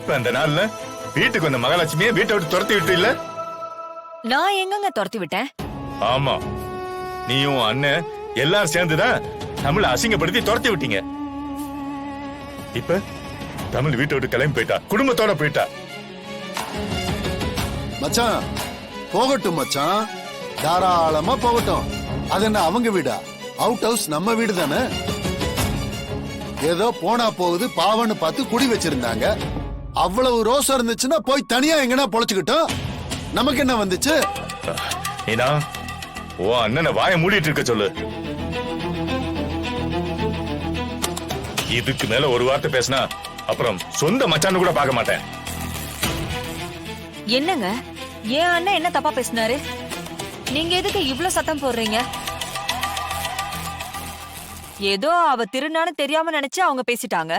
இப்ப அந்த நாள்ல வீட்டுக்கு வந்த மகாலட்சுமியை வீட்டை விட்டு துரத்தி விட்டு இல்ல? நான் எங்கங்க துரத்தி விட்டேன்? ஆமா, நீயும் அண்ணன் எல்லாரும் சேர்ந்துதான் தமிழ அசிங்கப்படுத்தி துரத்தி விட்டீங்க. இப்ப தமிழ் வீட்டை விட்டு கிளம்பி போயிட்டா, குடும்பத்தோட போயிட்டா. மச்சான் போகட்டும் மச்சான், தாராளமா போகட்டும். அது என்ன அவங்க வீடா? அவுட் ஹவுஸ் நம்ம வீடு தானே. ஏதோ போனா போகுது பாவன்னு பார்த்து குடி வச்சிருந்தாங்க. அவ்வளவு ரோசம் இருந்துச்சுன்னா போய் தனியா எங்கன்னா பொழைச்சுக்கிட்டோம். நமக்கு என்ன வந்துச்சு? ஏனா ஓ அண்ணனை வாய மூடிட்டு இருக்க சொல்லு. இதுக்கு மேல ஒரு வார்த்தை பேசினா அப்புறம் சொந்த மச்சான்னு கூட பார்க்க மாட்டேன். என்னங்க என் அண்ணன் என்ன தப்பா பேசினாரு? நீங்க எதுக்கு இவ்ளோ சத்தம் போடுறீங்க? ஏதோ அவ திருநான்னு தெரியாம நினைச்சு அவங்க பேசிட்டாங்க.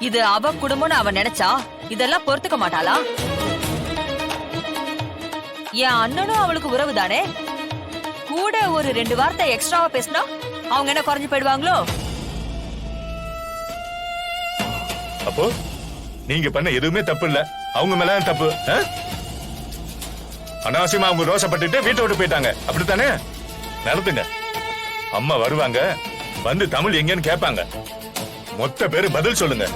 இது அவ குடும்பம்னு அவ நினைச்சா இதெல்லாம் பொறுத்துக்க மாட்டாளா? என் அண்ணனும் அவளுக்கு உறவு தானே. கூட ஒரு 2 வார்த்தை எக்ஸ்ட்ராவா பேசினா அவங்க என்ன குறைஞ்சு போயிடுவாங்களோ? அப்போ நீங்க பண்ண எதுவுமே தப்பு இல்ல, அவங்க மேல தப்பு. அனாவசியமா அவங்க ரோசப்பட்டுட்டு வீட்டை விட்டு போயிட்டாங்க, அப்படித்தானே? நடத்துங்க. அம்மா வருவாங்க, வந்து தமிழ் எங்கன்னு கேட்பாங்க. மொத்த பேரு பதில் சொல்லுங்க.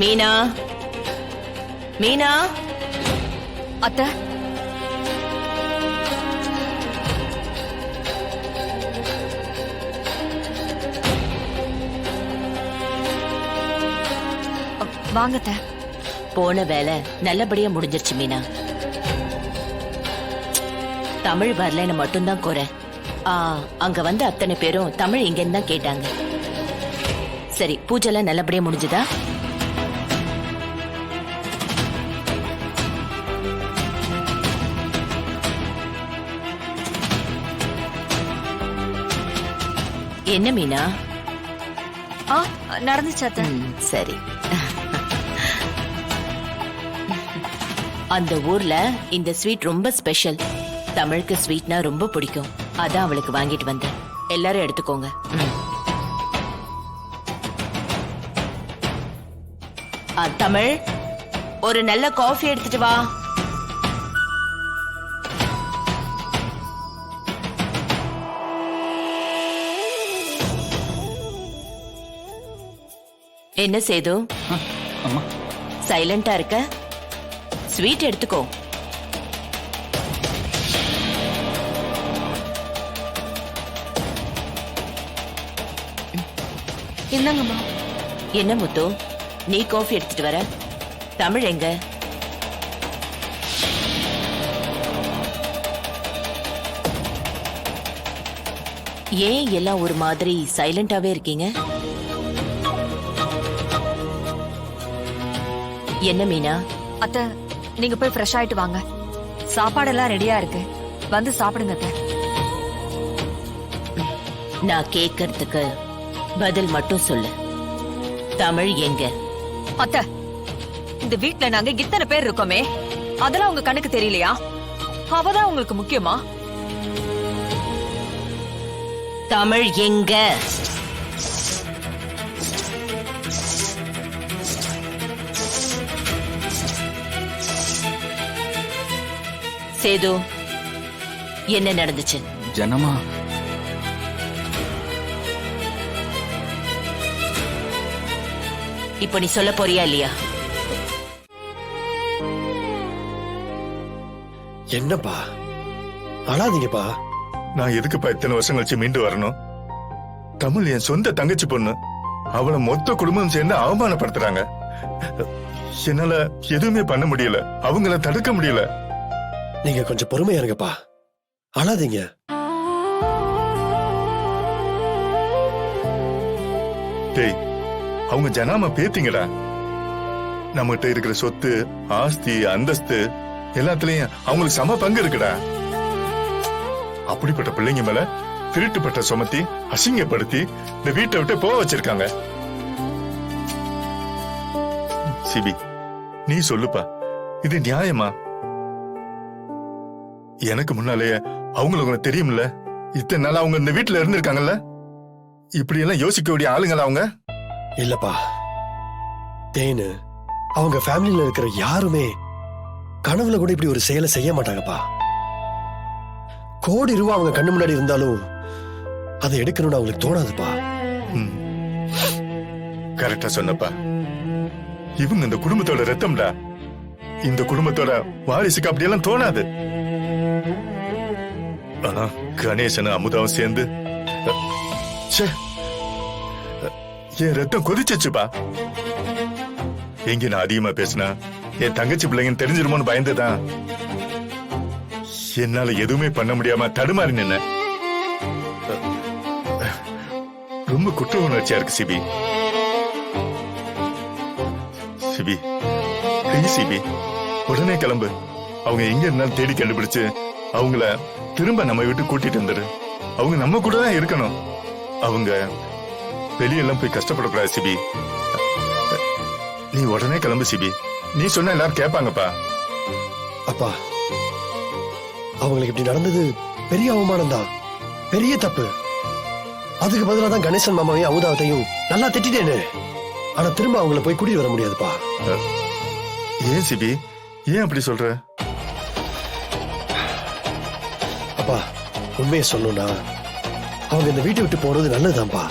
மீனா, மீனா. அத்தை, வாங்க அத்தை. போன வேலை நல்லபடியா முடிஞ்சிருச்சு மீனா. தமிழ் வரலன்னு மட்டும்தான் குறை. அங்க வந்து அத்தனை பேரும் தமிழ் எங்கன்னு தான் கேட்டாங்க. சரி, பூஜைலாம் நல்லபடியா முடிஞ்சுதா? என்ன மீனா? நடந்துச்சு அத்தை. சரி. அந்த ஊர்ல இந்த ஸ்வீட் ரொம்ப ஸ்பெஷல். தமிழுக்கு ஸ்வீட்னா ரொம்ப பிடிக்கும். அதான் அவளுக்கு வாங்கிட்டு வந்தேன். எல்லாரும் எடுத்துக்கோங்க. தமிழ், ஒரு நல்ல காஃபி எடுத்துட்டு வா. என்ன சேது, சைலண்டா இருக்க? ஸ்வீட் எடுத்துக்கோ. என்னங்கம்மா? என்ன முத்து, நீ காஃபி எடுத்துட்டு வர? தமிழ் எங்க? ஏன் எல்லாம் ஒரு மாதிரி சைலண்டாவே இருக்கீங்க? என்ன மீனா? அத்தை, நீங்க போய் ஃப்ரெஷ் ஆயிட்டு வாங்க. சாப்பாடெல்லாம் ரெடியா இருக்கு, வந்து சாப்பிடுங்க அத்தை. நான் கேட்கறதுக்கு பதில் மட்டும் சொல்லு. தமிழ் எங்க? அத்தை, இந்த வீட்ல நாங்க இத்தனை பேர் இருக்கோமே, அதெல்லாம் உங்க கண்ணுக்கு தெரியலையா? அவதான் உங்களுக்கு முக்கியமா? தமிழ் எங்க? சேது, என்ன நடந்துச்சு? ஜனமா, இப்ப நீ சொல்ல போறியா இல்லையா? என்னப்பா அழாதீங்கப்பா. நான் எதுக்குப்பா இத்தனை வருஷம் கழிச்சு மீண்டு வரணும்? தமிழ் என் சொந்த தங்கச்சி பொண்ணு. அவளை மொத்த குடும்பம் சேர்ந்து அவமானப்படுத்துறாங்க. என்னால எதுவுமே பண்ண முடியல, அவங்கள தடுக்க முடியல. நீங்க கொஞ்சம் பொறுமையா இருங்கப்பா, அழாதீங்க. டேய், அவங்க ஜனாம பேத்திங்கடா. நம்மகிட்ட இருக்கிற சொத்து, ஆஸ்தி, அந்தஸ்து எல்லாத்துலயும் அவங்களுக்கு சம பங்கு இருக்குடா. அப்படிப்பட்ட பிள்ளைங்க மேல திருட்டுப்பட்ட சுமத்தி அசிங்கப்படுத்தி இந்த வீட்டை விட்டு போக வச்சிருக்காங்க. சிபி, நீ சொல்லுப்பா, இது நியாயமா? எனக்கு முன்னாலேயே அவங்களுக்கு தெரியும்ல, இத்தனை நாள் அவங்க இந்த வீட்டுல இருந்திருக்காங்கல்ல. இப்படி எல்லாம் யோசிக்க வேண்டிய ஆளுங்களா அவங்க? இல்லப்பா தேனு, அவங்க ஃபேமிலியில இருக்கிற யாருமே கனவுல கூட இப்படி ஒரு செயலை செய்ய மாட்டாங்கப்பா. கோடி ரூபா அவங்க கண்ணு முன்னாடி இருந்தாலும் அதை எடுக்கணும்னு அவங்களுக்கு தோணாதுப்பா. கரெக்டா சொன்னப்பா. இவங்க இந்த குடும்பத்தோட ரத்தம்டா. இந்த குடும்பத்தோட வாரிசுக்கு அப்படியெல்லாம் தோணாது. ஆனா கணேசனும் அமுதாவும் சேர்ந்து ச்சே, என் ரத்தம் கொதிச்சுப்பா. எங்க நான் அதிகமா பேசினா என் தங்கச்சி பிள்ளைங்கன்னு தெரிஞ்சிருமோன்னு பயந்துதான் என்னால எதுவுமே பண்ண முடியாம தடுமாறி நின்ன. ரொம்ப குற்ற உணர்ச்சியா இருக்கு சிபி. சிபி, please சிபி, உடனே கிளம்பு. அவங்க எங்க இருந்தாலும் தேடி கண்டுபிடிச்சு அவங்கள திரும்ப நம்ம வீட்டு கூட்டிட்டு வந்துரு. அவங்க நம்ம கூட தான் இருக்கணும். அவங்க வெளியெல்லாம் போய் கஷ்டப்படக்கூடாது சிபி. நீ உடனே கிளம்பு சிபி. நீ சொன்ன எல்லாரும் கேட்பாங்கப்பா. அப்பா, அவங்களுக்கு இப்படி நடந்தது பெரிய அவமானம் தான், பெரிய தப்பு. அதுக்கு பதிலாக தான் கணேசன் மாமாவையும் அமுதாவத்தையும் நல்லா திட்டேன்னு. ஆனா திரும்ப அவங்கள போய் கூட்டிட்டு வர முடியாதுப்பா. ஏன் சிபி, ஏன் அப்படி சொல்ற? அப்பா, உண்மையை சொல்லணும்னா அவங்க இந்த வீட்டை விட்டு போறது நல்லதுதான்ப்பா.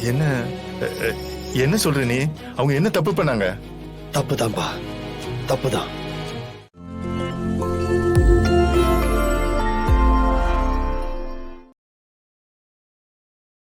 என்ன என்ன சொல்ற நீ? அவங்க என்ன தப்பு பண்ணாங்க? தப்புதான்ப்பா, தப்புதான்.